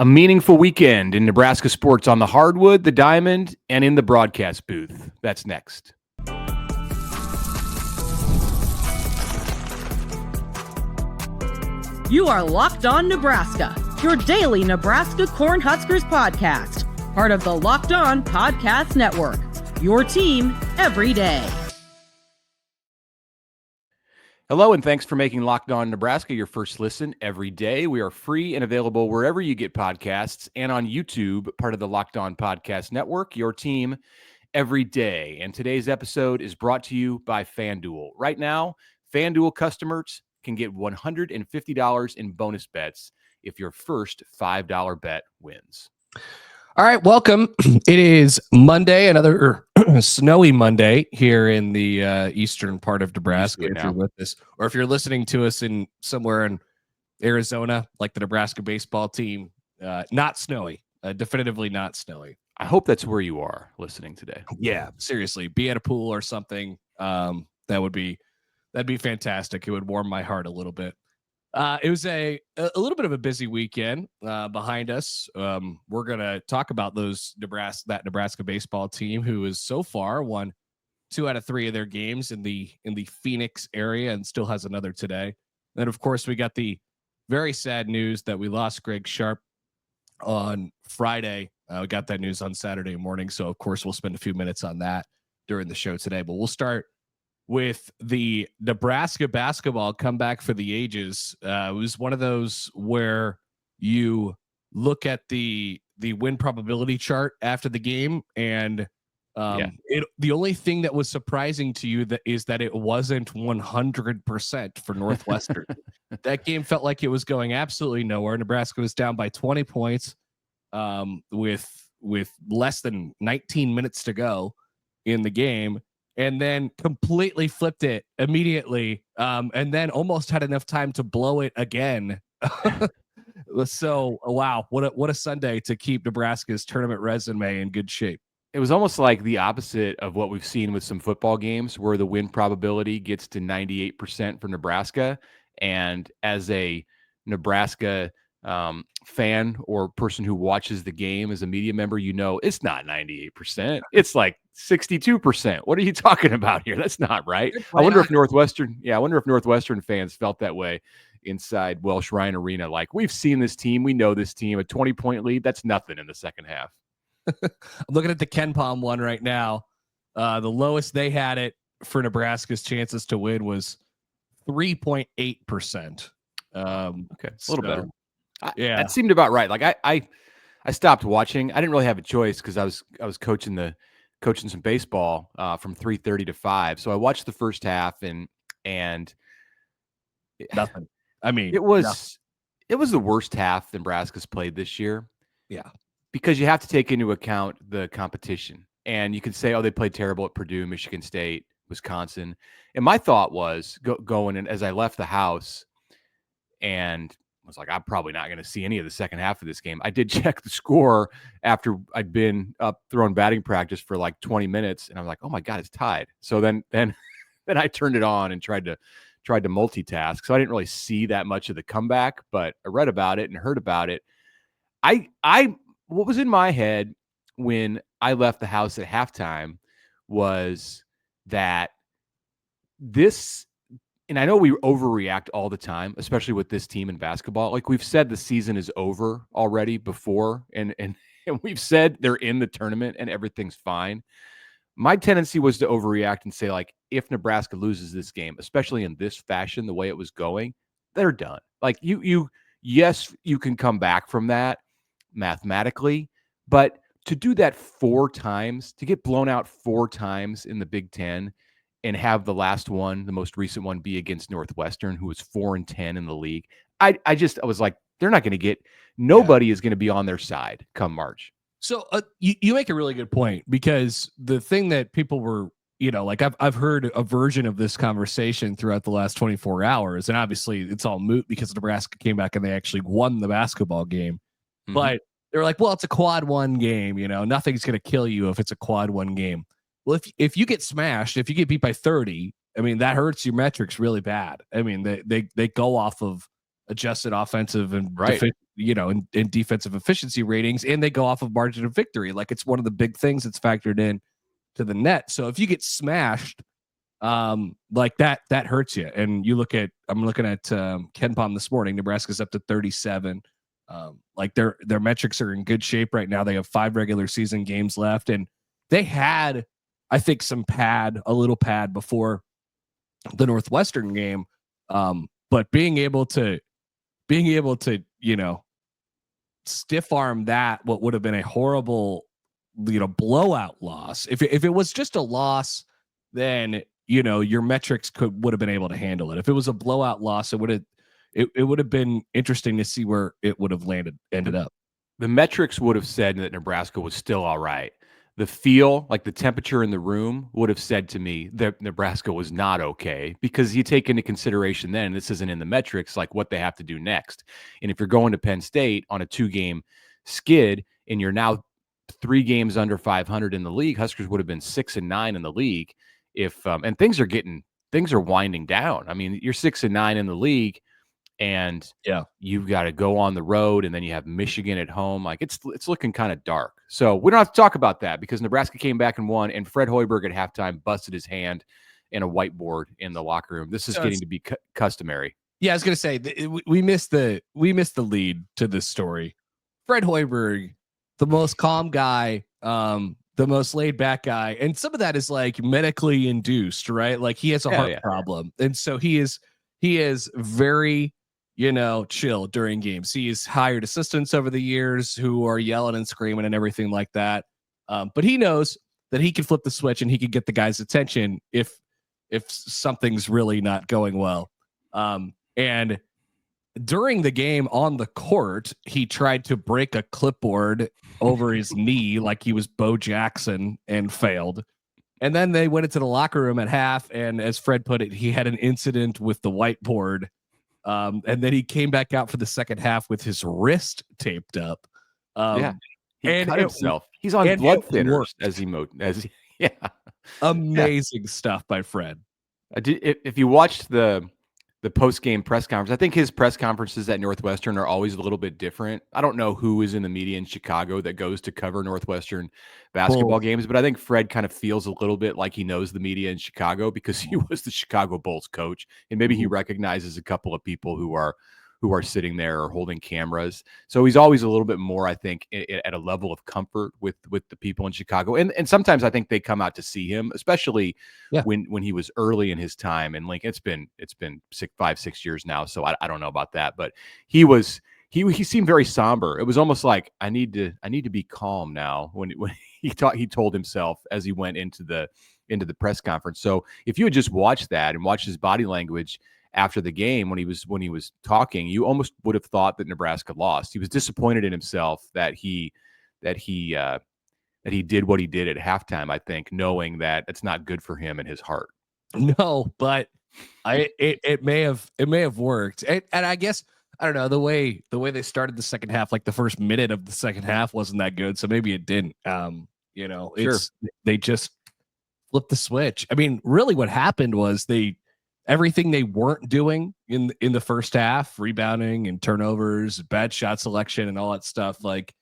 A meaningful weekend in Nebraska sports on the hardwood, the diamond, and in the broadcast booth. That's next. You are Locked On Nebraska, your daily Nebraska Cornhuskers podcast. Part of the Locked On Podcast Network, your team every day. Hello, and thanks for making Locked On Nebraska your first listen every day. We are free and available wherever you get podcasts and on YouTube, part of the Locked On Podcast Network, your team every day. And today's episode is brought to you by FanDuel. Right now, FanDuel customers can get $150 in bonus bets if your first $5 bet wins. All right, welcome. It is Monday, another snowy Monday here in the eastern part of Nebraska. If you're with us, or if you're listening to us in somewhere in Arizona, like the Nebraska baseball team, not snowy, definitively not snowy. I hope that's where you are listening today. Yeah, seriously, be at a pool or something. That'd be fantastic. It would warm my heart a little bit. It was a little bit of a busy weekend behind us. We're gonna talk about that Nebraska baseball team who has so far won 2 out of 3 of their games in the Phoenix area and still has another today. Then of course we got the very sad news that we lost Greg Sharpe on Friday. We got that news on Saturday morning, so of course we'll spend a few minutes on that during the show today. But we'll start with the Nebraska basketball comeback for the ages. It was one of those where you look at the win probability chart after the game, and the only thing that was surprising to you is that it wasn't 100% for Northwestern. That game felt like it was going absolutely nowhere. Nebraska was down by 20 points with less than 19 minutes to go in the game, and then completely flipped it immediately, and then almost had enough time to blow it again. So, wow, what a Sunday to keep Nebraska's tournament resume in good shape. It was almost like the opposite of what we've seen with some football games where the win probability gets to 98% for Nebraska. And as a Nebraska fan or person who watches the game as a media member, you know it's not 98%. It's like 62%. What are you talking about here? That's not right. I wonder if Northwestern fans felt that way inside Welsh Ryan Arena. Like, we've seen this team, we know this team. A 20-point lead, that's nothing in the second half. I'm looking at the Ken Palm one right now. The lowest they had it for Nebraska's chances to win was 3.8%. Okay, a little better. Yeah, that seemed about right. Like I stopped watching. I didn't really have a choice because I was coaching some baseball from 3:30 to 5. So I watched the first half and nothing. I mean, it was the worst half Nebraska's played this year. Yeah, because you have to take into account the competition, and you can say, oh, they played terrible at Purdue, Michigan State, Wisconsin. And my thought was going, and as I left the house, and I was like, I'm probably not going to see any of the second half of this game. I did check the score after I'd been up throwing batting practice for like 20 minutes, and I was like, oh my God, it's tied. So then I turned it on and tried to multitask. So I didn't really see that much of the comeback, but I read about it and heard about it. What was in my head when I left the house at halftime was that this. And I know we overreact all the time, especially with this team in basketball. Like we've said, the season is over already before, and we've said they're in the tournament and everything's fine. My tendency was to overreact and say, like, if Nebraska loses this game, especially in this fashion, the way it was going, they're done. Like yes, you can come back from that mathematically, but to do that 4 times, to get blown out 4 times in the Big Ten, and have the last one, the most recent one, be against Northwestern, who was 4-10 in the league. I was like, they're not going to get. Nobody is going to be on their side come March. So you make a really good point, because the thing that people were, like I've heard a version of this conversation throughout the last 24 hours, and obviously it's all moot because Nebraska came back and they actually won the basketball game. Mm-hmm. But they're like, well, it's a quad 1 game. Nothing's going to kill you if it's a quad 1 game. Well, if you get smashed, if you get beat by 30, I mean, that hurts your metrics really bad. I mean, they go off of adjusted offensive and Right. and defensive efficiency ratings, and they go off of margin of victory. Like, it's one of the big things that's factored in to the net. So if you get smashed, like that hurts you. And I'm looking at Ken Palm this morning. Nebraska's up to 37. Like their metrics are in good shape right now. They have 5 regular season games left, and they had, I think, a little pad before the Northwestern game. But being able to stiff arm that, what would have been a horrible blowout loss. If it was just a loss, then your metrics would have been able to handle it. If it was a blowout loss, it would have been interesting to see where it would have ended up. The metrics would have said that Nebraska was still all right. The feel, like the temperature in the room, would have said to me that Nebraska was not okay, because you take into consideration then, this isn't in the metrics, like what they have to do next. And if you're going to Penn State on a 2-game skid and you're now 3 games under 500 in the league, Huskers would have been 6-9 in the league. If and things are winding down. I mean, you're 6-9 in the league, and you've got to go on the road, and then you have Michigan at home. Like, it's looking kind of dark. So we don't have to talk about that, because Nebraska came back and won, and Fred Hoiberg at halftime busted his hand in a whiteboard in the locker room. This is getting to be customary. Yeah, I was going to say we missed the lead to this story. Fred Hoiberg, the most calm guy, the most laid back guy, and some of that is like medically induced, right? Like, he has a heart problem, and so he is very chill during games. He's hired assistants over the years who are yelling and screaming and everything like that. But he knows that he can flip the switch and he can get the guy's attention if something's really not going well. And during the game on the court, he tried to break a clipboard over his knee like he was Bo Jackson and failed. And then they went into the locker room at half, and as Fred put it, he had an incident with the whiteboard. And then he came back out for the second half with his wrist taped up. He cut himself. He's on blood thinners Amazing stuff by Fred. If you watched the post-game press conference, I think his press conferences at Northwestern are always a little bit different. I don't know who is in the media in Chicago that goes to cover Northwestern basketball games, but I think Fred kind of feels a little bit like he knows the media in Chicago, because he was the Chicago Bulls coach, and maybe he recognizes a couple of people who are sitting there or holding cameras. So he's always a little bit more, I think, at a level of comfort with the people in Chicago. And sometimes I think they come out to see him, especially when he was early in his time in Lincoln. It's been 5-6 years now, so I don't know about that. But he seemed very somber. It was almost like, I need to be calm now, when he told himself as he went into the press conference. So if you had just watched that and watched his body language after the game, when he was talking, you almost would have thought that Nebraska lost. He was disappointed in himself that he did what he did at halftime, I think, knowing that it's not good for him and his heart. No, but it may have worked. And I guess, I don't know, the way they started the second half, like the first minute of the second half wasn't that good, so maybe it didn't. They just flipped the switch. I mean, really what happened was everything they weren't doing in the first half, rebounding and turnovers, bad shot selection and all that stuff, like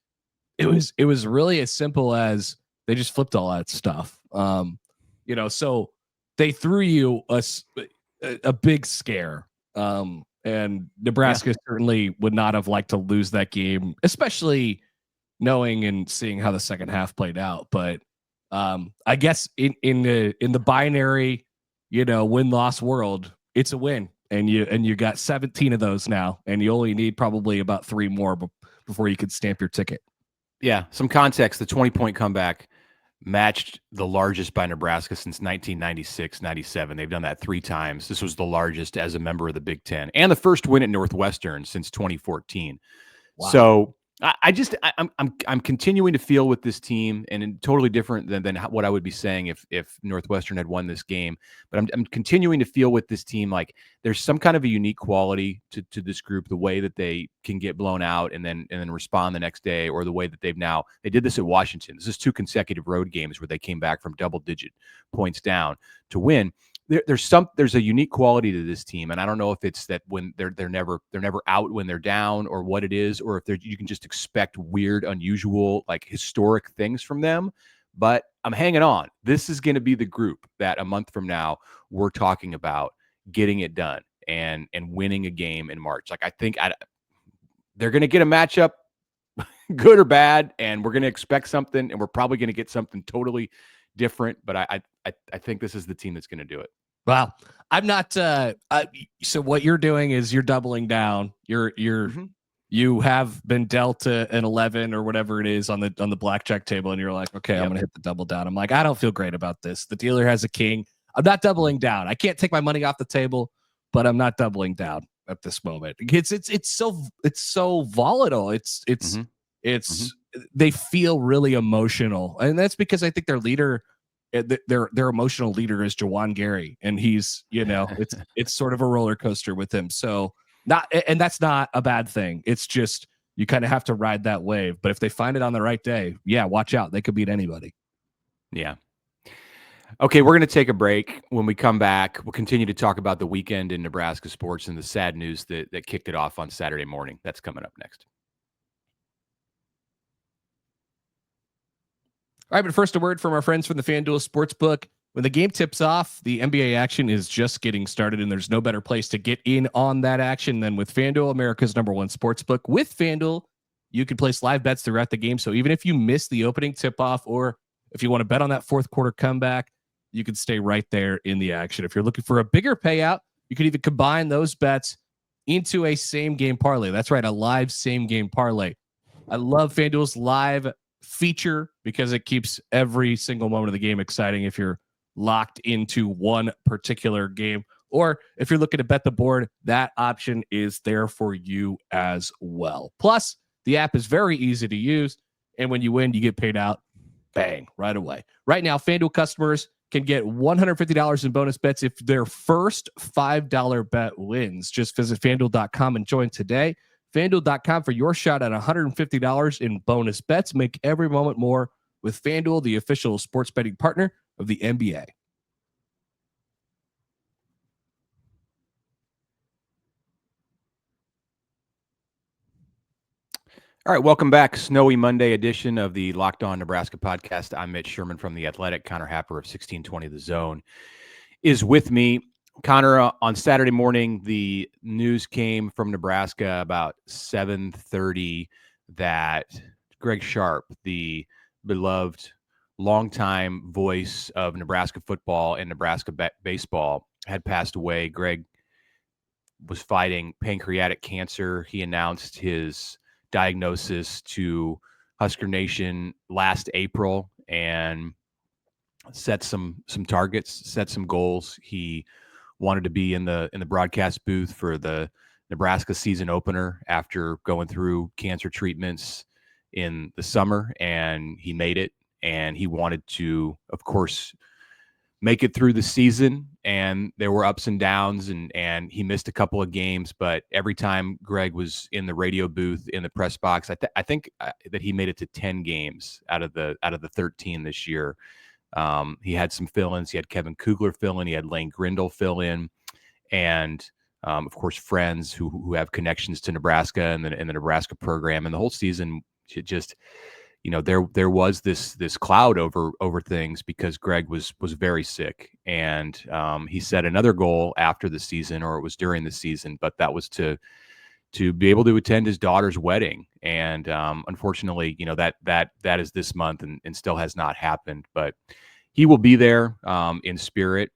it was really as simple as they just flipped all that stuff. So they threw you a big scare. And Nebraska certainly would not have liked to lose that game, especially knowing and seeing how the second half played out. But I guess in the binary, win-loss world, it's a win, and you got 17 of those now, and you only need probably about 3 more before you could stamp your ticket. Yeah, some context: the 20-point comeback matched the largest by Nebraska since 1996-97. They've done that 3 times. This was the largest as a member of the Big Ten, and the first win at Northwestern since 2014. Wow. So I'm continuing to feel with this team, and totally different than what I would be saying if Northwestern had won this game. But I'm continuing to feel with this team like there's some kind of a unique quality to this group, the way that they can get blown out and then respond the next day, or the way that they did this at Washington. This is 2 consecutive road games where they came back from double-digit points down to win. there's a unique quality to this team, and I don't know if it's that when they're never out when they're down, or what it is, or if you can just expect weird, unusual, like historic things from them. But I'm hanging on. This is going to be the group that a month from now we're talking about getting it done and winning a game in March. Like, I think they're going to get a matchup, good or bad, and we're going to expect something, and we're probably going to get something totally different. But I think this is the team that's going to do it. Wow. I'm not. So what you're doing is you're doubling down. You have been dealt an 11 or whatever it is on the blackjack table, and you're like, okay, I'm gonna hit the double down. I'm like, I don't feel great about this. The dealer has a king. I'm not doubling down. I can't take my money off the table, but I'm not doubling down at this moment. It's so volatile. They feel really emotional, and that's because I think their leader, their emotional leader, is Jawan Gary, and he's, it's sort of a roller coaster with him. So that's not a bad thing. It's just you kind of have to ride that wave. But if they find it on the right day, watch out. They could beat anybody. Yeah. Okay, we're going to take a break. When we come back, we'll continue to talk about the weekend in Nebraska sports and the sad news that kicked it off on Saturday morning. That's coming up next. All right, but first, a word from our friends from the FanDuel Sportsbook. When the game tips off, the NBA action is just getting started, and there's no better place to get in on that action than with FanDuel, America's #1 sportsbook. With FanDuel, you can place live bets throughout the game, so even if you miss the opening tip-off, or if you want to bet on that fourth quarter comeback, you can stay right there in the action. If you're looking for a bigger payout, you can even combine those bets into a same-game parlay. That's right, a live same-game parlay. I love FanDuel's live feature because it keeps every single moment of the game exciting if you're locked into one particular game, or if you're looking to bet the board, that option is there for you as well. Plus, the app is very easy to use, and when you win, you get paid out bang right away. Right now, FanDuel customers can get $150 in bonus bets if their first $5 bet wins. Just visit FanDuel.com and join today. FanDuel.com for your shot at $150 in bonus bets. Make every moment more with FanDuel, the official sports betting partner of the NBA. All right, welcome back. Snowy Monday edition of the Locked On Nebraska podcast. I'm Mitch Sherman from The Athletic. Connor Happer of 1620 The Zone is with me. Connor, on Saturday morning, the news came from Nebraska about 7:30 that Greg Sharpe, the beloved longtime voice of Nebraska football and Nebraska baseball, had passed away. Greg was fighting pancreatic cancer. He announced his diagnosis to Husker Nation last April and set some targets, set some goals. He wanted to be in the broadcast booth for the Nebraska season opener after going through cancer treatments in the summer, and he made it. And he wanted to, of course, make it through the season, and there were ups and downs, and he missed a couple of games, but every time Greg was in the radio booth, in the press box, I think that he made it to 10 games out of the 13 this year. He had some fill-ins. He had Kevin Kugler fill in. He had Lane Grindle fill in, and of course, friends who have connections to Nebraska and the Nebraska program. And the whole season, just, there was this cloud over things because Greg was very sick, and he set another goal after the season, or it was during the season, but that was to be able to attend his daughter's wedding. And unfortunately, that is this month and still has not happened, but he will be there in spirit.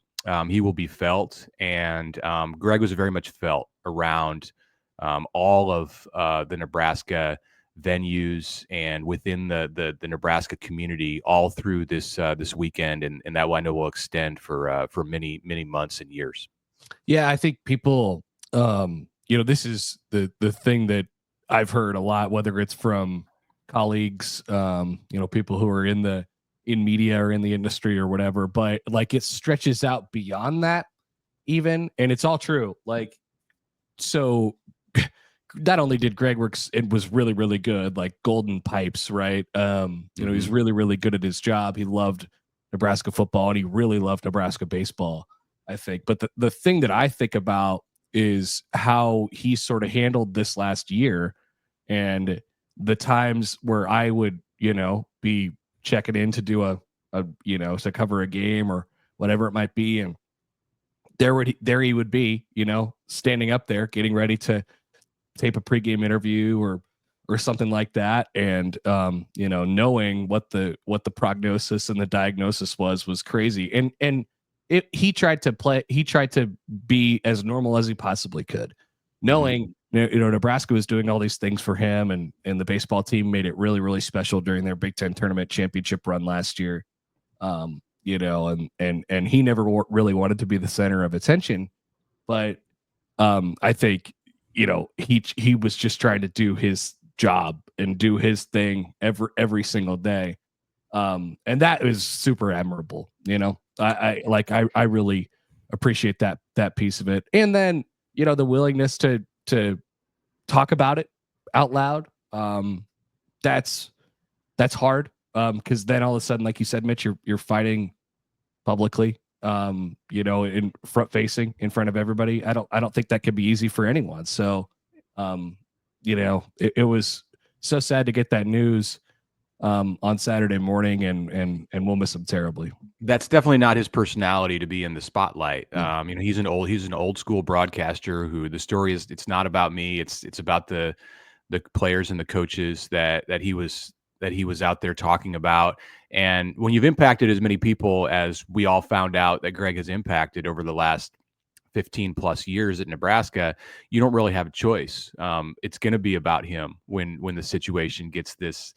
He will be felt. And Greg was very much felt around all of the Nebraska venues and within the Nebraska community all through this weekend. And that I know will extend for many, many months and years. Yeah, I think people, this is the thing that I've heard a lot, whether it's from colleagues, people who are in media or in the industry or whatever, but like it stretches out beyond that even. And it's all true. Like, so not only did Greg works, it was really, really good, like golden pipes, right? He's really, really good at his job. He loved Nebraska football and he really loved Nebraska baseball. I think. But the thing that I think about is how he sort of handled this last year, and the times where I would, be checking in to do a to cover a game or whatever it might be, and there he would be, standing up there getting ready to tape a pregame interview or something like that, and knowing what the prognosis and the diagnosis was crazy, and he tried to be as normal as he possibly could, knowing Nebraska was doing all these things for him, and the baseball team made it really, really special during their Big Ten tournament championship run last year. And he never really wanted to be the center of attention, but I think he was just trying to do his job and do his thing every single day, and that is super admirable. I really appreciate that piece of it, and then the willingness to talk about it out loud. That's hard, because then all of a sudden, like you said, Mitch, you're fighting publicly, in front facing in front of everybody. I don't think that could be easy for anyone. So, it was so sad to get that news on Saturday morning, and we'll miss him terribly. That's definitely not his personality to be in the spotlight. He's an old school broadcaster who the story is, it's not about me. It's about the players and the coaches that he was out there talking about. And when you've impacted as many people as we all found out that Greg has impacted over the last 15 plus years at Nebraska, you don't really have a choice. It's going to be about him when the situation gets this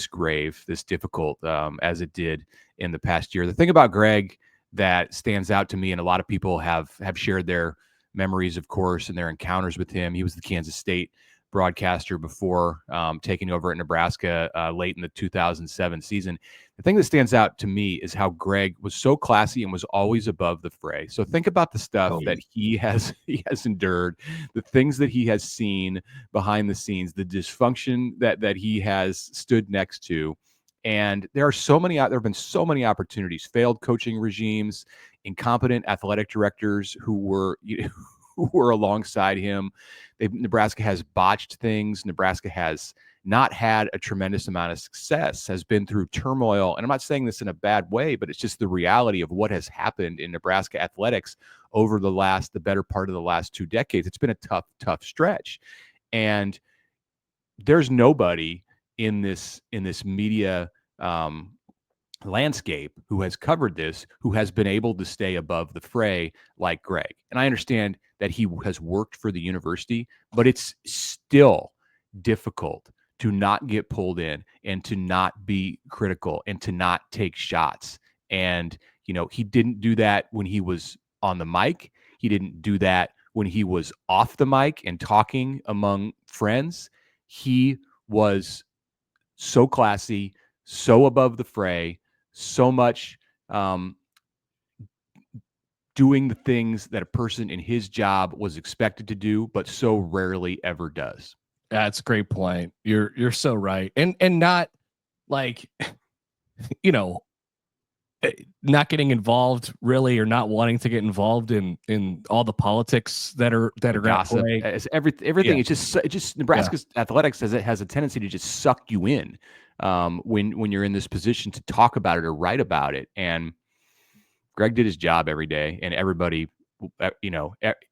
grave, this difficult, as it did in the past year. The thing about Greg that stands out to me, and a lot of people have shared their memories, of course, and their encounters with him. He was the Kansas State broadcaster before taking over at Nebraska late in the 2007 season. The thing that stands out to me is how Greg was so classy and was always above the fray. So think about the stuff that he has endured, the things that he has seen behind the scenes, the dysfunction that he has stood next to. And there have been so many opportunities, failed coaching regimes, incompetent athletic directors who were alongside him. Nebraska has botched things. Nebraska has not had a tremendous amount of success, has been through turmoil. And I'm not saying this in a bad way, but it's just the reality of what has happened in Nebraska athletics over the better part of the last 2 decades. It's been a tough stretch. And there's nobody in this media landscape who has covered this, who has been able to stay above the fray like Greg. And I understand that he has worked for the university, but it's still difficult to not get pulled in and to not be critical and to not take shots. And, he didn't do that when he was on the mic. He didn't do that when he was off the mic and talking among friends. He was so classy, so above the fray, so much doing the things that a person in his job was expected to do, but so rarely ever does. That's a great point. You're so right. And not like, not getting involved really, or not wanting to get involved in all the politics that are gossip. It's everything. Yeah. It's just Nebraska's athletics has a tendency to just suck you in when you're in this position to talk about it or write about it. And Greg did his job every day, and everybody,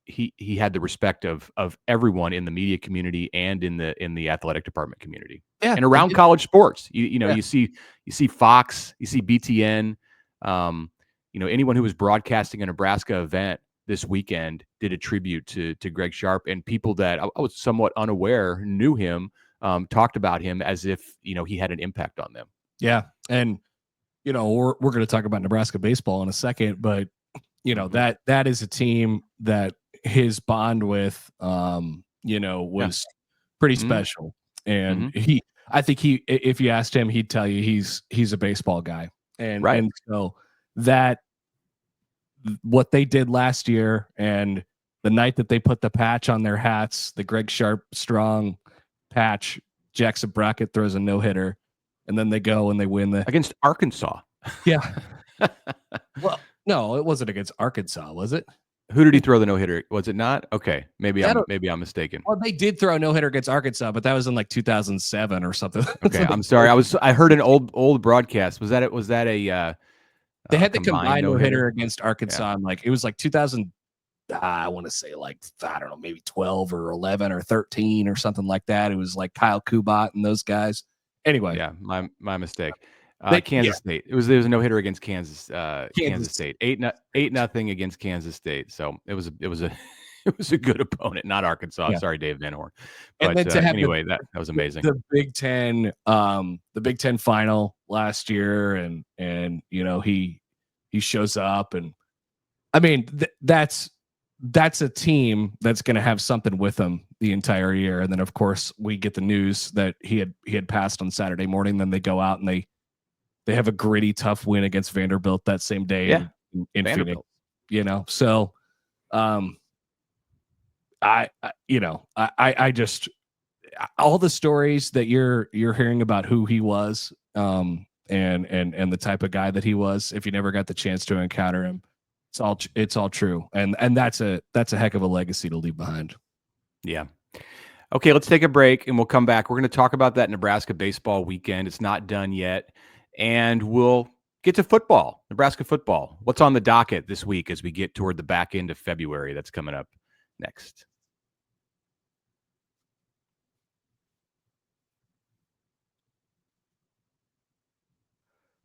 he had the respect of everyone in the media community and in the athletic department community, and around college sports. You see Fox, you see BTN, anyone who was broadcasting a Nebraska event this weekend did a tribute to Greg Sharpe, and people that I was somewhat unaware knew him, talked about him as if he had an impact on them. Yeah, and we're going to talk about Nebraska baseball in a second, but that is a team that his bond with, was pretty special. And I think if you asked him, he'd tell you he's a baseball guy. And, right. And so that what they did last year, and the night that they put the patch on their hats, the Greg Sharpe strong patch, Jackson Brackett throws a no-hitter, and then they go and they win against Arkansas. Yeah. Well, No, it wasn't against Arkansas, was it? Who did he throw the no-hitter? Was it not? Okay, maybe I I'm mistaken. Well, they did throw a no-hitter against Arkansas, but that was in like 2007 or something. Okay, I'm sorry. I heard an old broadcast. Was that it? Was that a they had the combined combined no-hitter no-hitter against Arkansas, and like it was like 2000. I want to say like I don't know, maybe 12 or 11 or 13 or something like that. It was like Kyle Kubat and those guys. Anyway, Yeah, my mistake. They- Kansas State. There was a no hitter against Kansas Kansas. State. 8-0 against Kansas State. So it was a it was a good opponent, not Arkansas. Yeah. Sorry, Dave Van Horn. And But then to have anyway, that was amazing. The Big Ten final last year, and you know he shows up, and I mean that's a team that's going to have something with them the entire year. And then of course we get the news that he had passed on Saturday morning. Then they go out and they have a gritty, tough win against Vanderbilt that same day in Phoenix. You know, so I just all the stories that you're hearing about who he was, and the type of guy that he was. If you never got the chance to encounter him, it's all true, and that's a heck of a legacy to leave behind. Yeah. Okay, let's take a break and we'll come back. We're going to talk about that Nebraska baseball weekend. It's not done yet, and we'll get to football, Nebraska football. What's on the docket this week as we get toward the back end of February? That's coming up next.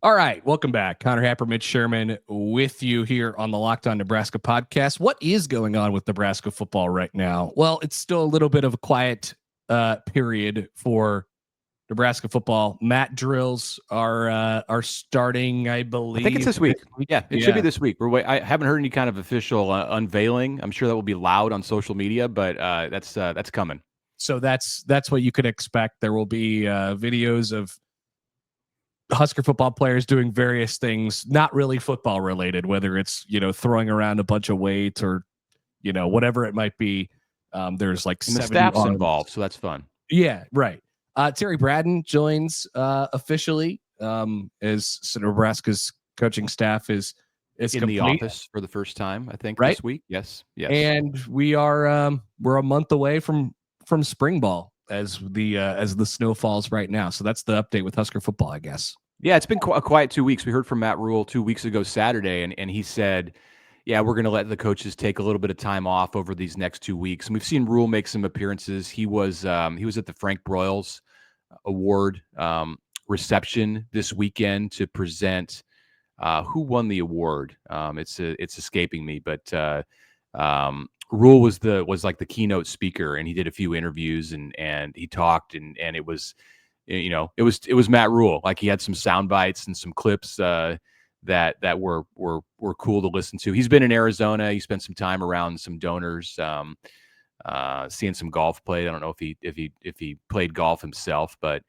All right, welcome back. Connor Happer, Mitch Sherman with you here on the Locked On Nebraska podcast. What is going on with Nebraska football right now? Well, it's still a little bit of a quiet period for Nebraska football. Mat drills are starting, I believe. I think it's this week. Yeah, it should be this week. I haven't heard any kind of official unveiling. I'm sure that will be loud on social media, but that's coming. So that's what you could expect. There will be videos of Husker football players doing various things, not really football related, whether it's, throwing around a bunch of weights or, whatever it might be. There's like and the staff's involved, so that's fun. Yeah, right. Terry Braden joins officially as Nebraska's coaching staff is in complete. The office for the first time, I think, right? This week. Yes. And we are we're a month away from spring ball as the snow falls right now. So that's the update with Husker football, I guess. Yeah, it's been a quiet 2 weeks. We heard from Matt Rule 2 weeks ago Saturday, and he said, yeah, we're going to let the coaches take a little bit of time off over these next 2 weeks. And we've seen Rule make some appearances. He was at the Frank Broyles Award reception this weekend to present who won the award. It's escaping me, but Rule was like the keynote speaker, and he did a few interviews and he talked and it was, it was Matt Rule. Like he had some sound bites and some clips that were cool to listen to. He's been in Arizona. He spent some time around some donors, seeing some golf played. I don't know if he played golf himself, but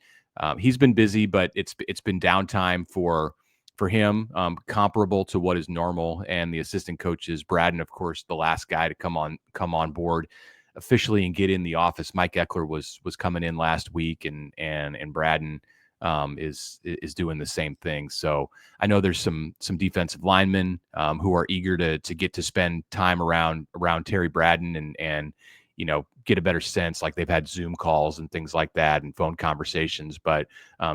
he's been busy. But it's been downtime for him, comparable to what is normal. And the assistant coaches, Braden, of course, the last guy to come on board officially and get in the office. Mike Eckler was coming in last week, and Braden is doing the same thing. So I know there's some defensive linemen who are eager to get to spend time around Terry Braden and get a better sense. Like they've had Zoom calls and things like that and phone conversations, but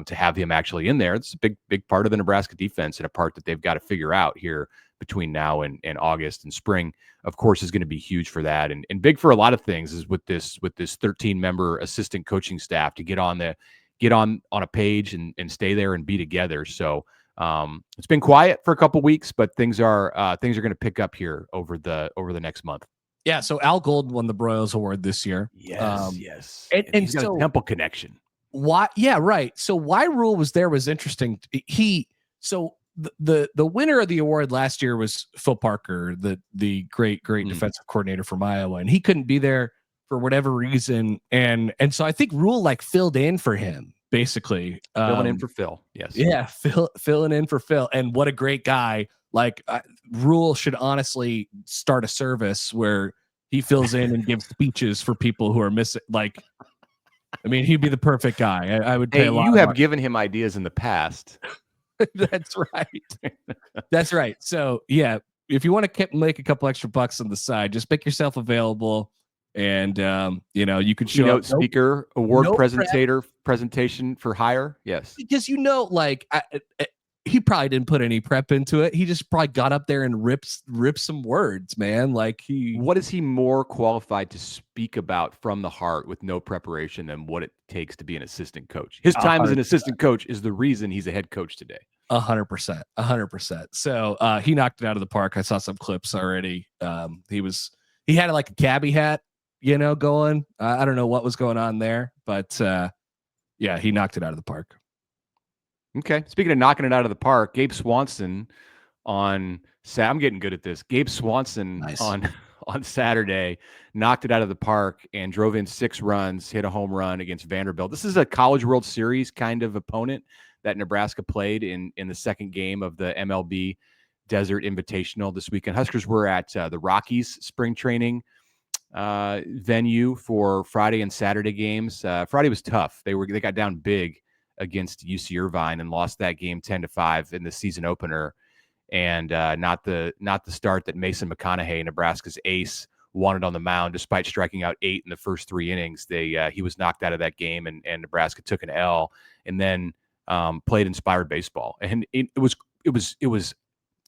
to have him actually in there, it's a big part of the Nebraska defense and a part that they've got to figure out here between now and August. And spring, of course, is going to be huge for that and big for a lot of things. Is with this 13-member assistant coaching staff to get on a page and stay there and be together. So it's been quiet for a couple weeks, but things are going to pick up here over the next month. Yeah. So Al Gold won the Broyles Award this year. Yes. And he's got so a Temple connection. Why? Yeah, right. So why Rule was there was interesting. The winner of the award last year was Phil Parker, the great defensive coordinator from Iowa, and he couldn't be there for whatever reason. And so I think Rule filled in for him, basically. Filling in for Phil. Yes. Yeah. Filling in for Phil. And what a great guy. Rule should honestly start a service where he fills in and gives speeches for people who are missing. He'd be the perfect guy. I would pay a lot. You have given him ideas in the past. That's right. That's right. So yeah, if you want to make a couple extra bucks on the side, just make yourself available, and you can show Keynote up. speaker, award no presentation for hire. Yes. Because he probably didn't put any prep into it. He just probably got up there and ripped some words, man. Like What is he more qualified to speak about from the heart with no preparation than what it takes to be an assistant coach? His time as an assistant coach is the reason he's a head coach today. 100%. So he knocked it out of the park. I saw some clips already. He had like a cabbie hat, going. I don't know what was going on there, but yeah, he knocked it out of the park. Okay. Speaking of knocking it out of the park, Gabe Swanson I'm getting good at this. Gabe Swanson Nice. on Saturday knocked it out of the park and drove in 6 runs, hit a home run against Vanderbilt. This is a College World Series kind of opponent that Nebraska played in the second game of the MLB Desert Invitational this weekend. Huskers were at the Rockies spring training venue for Friday and Saturday games. Friday was tough. They got down big against UC Irvine and lost that game 10-5 in the season opener. And not the start that Mason McConaughey, Nebraska's ace, wanted on the mound, despite striking out 8 in the first 3 innings. He was knocked out of that game, and Nebraska took an L, and then played inspired baseball. And it was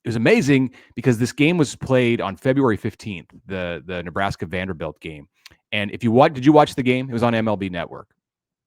amazing because this game was played on February 15th, the Nebraska Vanderbilt game. And did you watch the game? It was on MLB Network.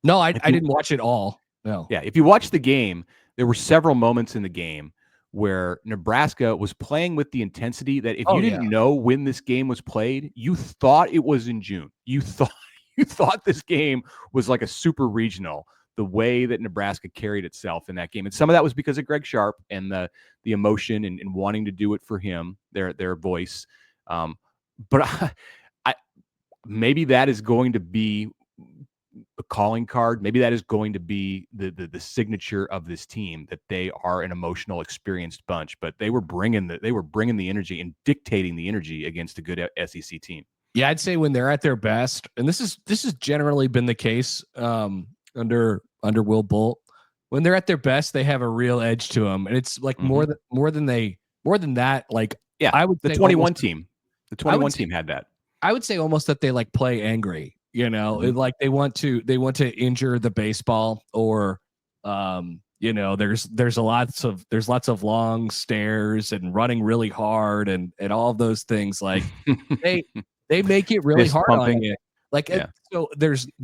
No, I didn't watch it all. No. Yeah, if you watch the game, there were several moments in the game where Nebraska was playing with the intensity that if you didn't know when this game was played, you thought it was in June. You thought this game was like a super regional, the way that Nebraska carried itself in that game. And some of that was because of Greg Sharpe and the emotion and wanting to do it for him, their voice. But maybe that is going to be a calling card. Maybe that is going to be the signature of this team, that they are an emotional, experienced bunch. But they were bringing the energy and dictating the energy against a good SEC team. Yeah, I'd say when they're at their best, and this has generally been the case under Will Bolt. When they're at their best, they have a real edge to them, and it's like more than that. Like, yeah, I would the 21 team. The 21 team had that. I would say almost that they like play angry. Like they want to injure the baseball, or there's lots of long stares and running really hard and all of those things. Like they make it really hard on it. Like, yeah. So there's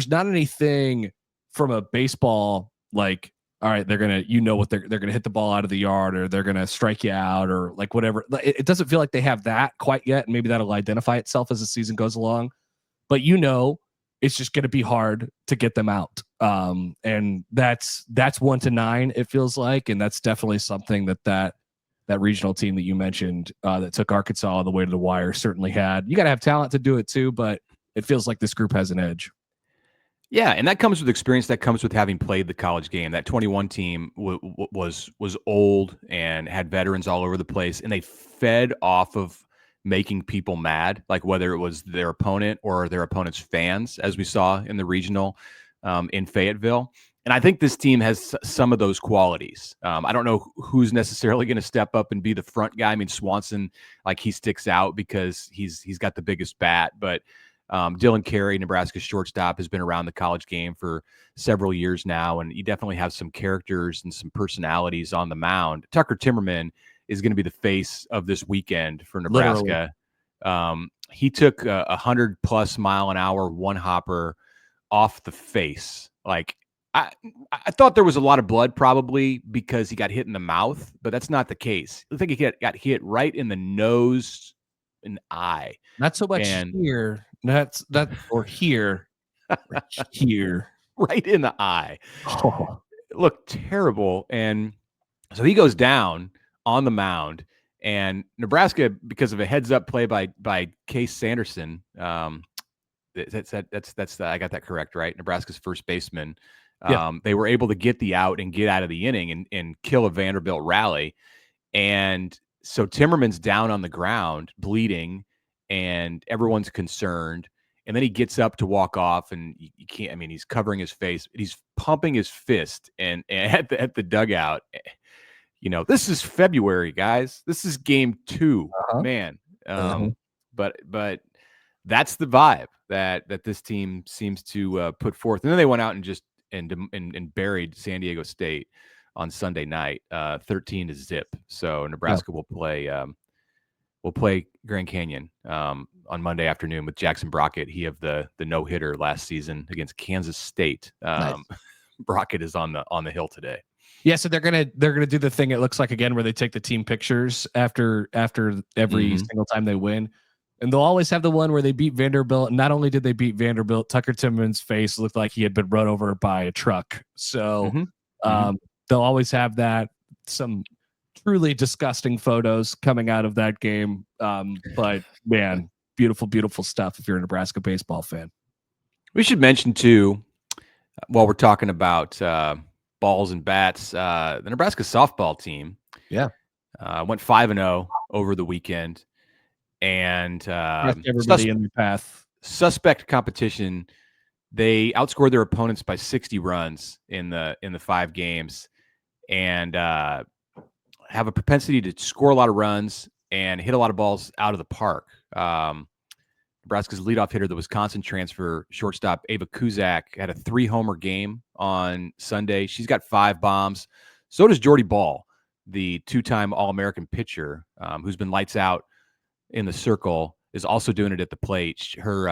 not anything from a baseball, like, all right, they're gonna, what they're gonna hit the ball out of the yard, or they're gonna strike you out, or like whatever. It doesn't feel like they have that quite yet, and maybe that'll identify itself as the season goes along. But it's just going to be hard to get them out, and that's 1-9. It feels like, and that's definitely something that regional team that you mentioned that took Arkansas all the way to the wire certainly had. You got to have talent to do it too, but it feels like this group has an edge. Yeah, and that comes with experience. That comes with having played the college game. That 21 team was old and had veterans all over the place, and they fed off of making people mad, like whether it was their opponent or their opponent's fans, as we saw in the regional in Fayetteville. And I think this team has some of those qualities. I don't know who's necessarily going to step up and be the front guy. I mean, Swanson, like, he sticks out because he's got the biggest bat, but Dylan Carey, Nebraska's shortstop, has been around the college game for several years now, and you definitely have some characters and some personalities on the mound. Tucker Timmerman is going to be the face of this weekend for Nebraska. He took 100+ mile an hour one hopper off the face. Like, I thought there was a lot of blood, probably because he got hit in the mouth, but that's not the case. I think he got hit right in the nose and eye. Not so much here. Or here. Here. Right in the eye. Oh. It looked terrible. And so he goes down on the mound, and Nebraska, because of a heads-up play by Case Sanderson, that's I got that correct, right? Nebraska's first baseman. They were able to get the out and get out of the inning and kill a Vanderbilt rally. And so Timmerman's down on the ground, bleeding, and everyone's concerned. And then he gets up to walk off, and you can't. I mean, he's covering his face. He's pumping his fist and at the dugout. this is February, guys. This is game 2, man. But that's the vibe that this team seems to put forth. And then they went out and just and buried San Diego State on Sunday night, 13-0. So Nebraska will play Grand Canyon on Monday afternoon with Jackson Brockett. He of the no-hitter last season against Kansas State. Nice. Brockett is on the hill today. Yeah, so they're gonna do the thing. It looks like again where they take the team pictures after every single time they win, and they'll always have the one where they beat Vanderbilt. And not only did they beat Vanderbilt, Tucker Timmerman's face looked like he had been run over by a truck. So they'll always have that. Some truly disgusting photos coming out of that game. But man, beautiful, beautiful stuff if you're a Nebraska baseball fan. We should mention too, while we're talking about balls and bats, the Nebraska softball team went 5-0 over the weekend, and everybody in the path. Suspect competition. They outscored their opponents by 60 runs in the 5 games, and have a propensity to score a lot of runs and hit a lot of balls out of the park. Nebraska's leadoff hitter, the Wisconsin transfer shortstop Ava Kuzak, had a 3-homer game on Sunday. She's got 5 bombs. So does Jordy Ball, the 2-time All-American pitcher, who's been lights out in the circle, is also doing it at the plate. Her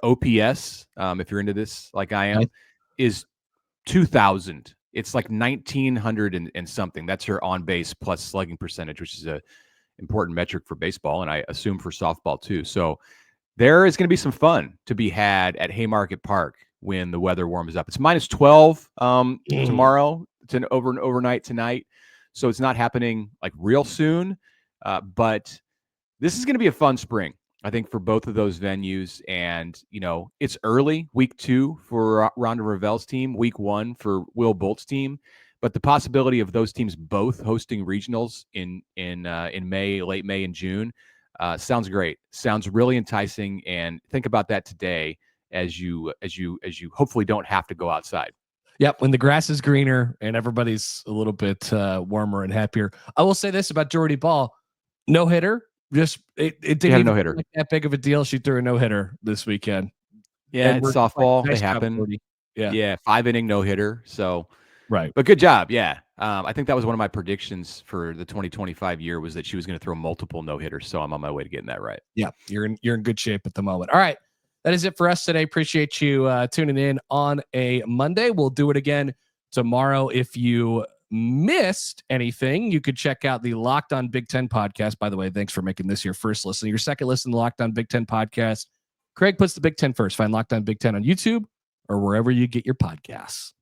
OPS, if you're into this like I am, is 2,000. It's like 1,900 and something. That's her on-base plus slugging percentage, which is a important metric for baseball, and I assume for softball too. So there is going to be some fun to be had at Haymarket Park when the weather warms up. It's -12 tomorrow. It's an overnight tonight, so it's not happening like real soon. But this is going to be a fun spring, I think, for both of those venues. And it's early, week 2 for Rhonda Ravel's team, week 1 for Will Bolt's team. But the possibility of those teams both hosting regionals in May, late May and June. Sounds great. Sounds really enticing, and think about that today as you hopefully don't have to go outside. Yep, when the grass is greener and everybody's a little bit warmer and happier. I will say this about Jordy Ball: no hitter. Just it didn't even no hitter like that big of a deal. She threw a no hitter this weekend. Yeah, it's softball. They happen. Yeah, 5-inning no hitter. So right, but good job. Yeah. I think that was one of my predictions for the 2025 year, was that she was going to throw multiple no-hitters. So I'm on my way to getting that right. Yeah, you're in good shape at the moment. All right, that is it for us today. Appreciate you tuning in on a Monday. We'll do it again tomorrow. If you missed anything, you could check out the Locked On Big Ten podcast. By the way, thanks for making this your first listen. Your second listen to Locked On Big Ten podcast. Craig puts the Big Ten first. Find Locked On Big Ten on YouTube or wherever you get your podcasts.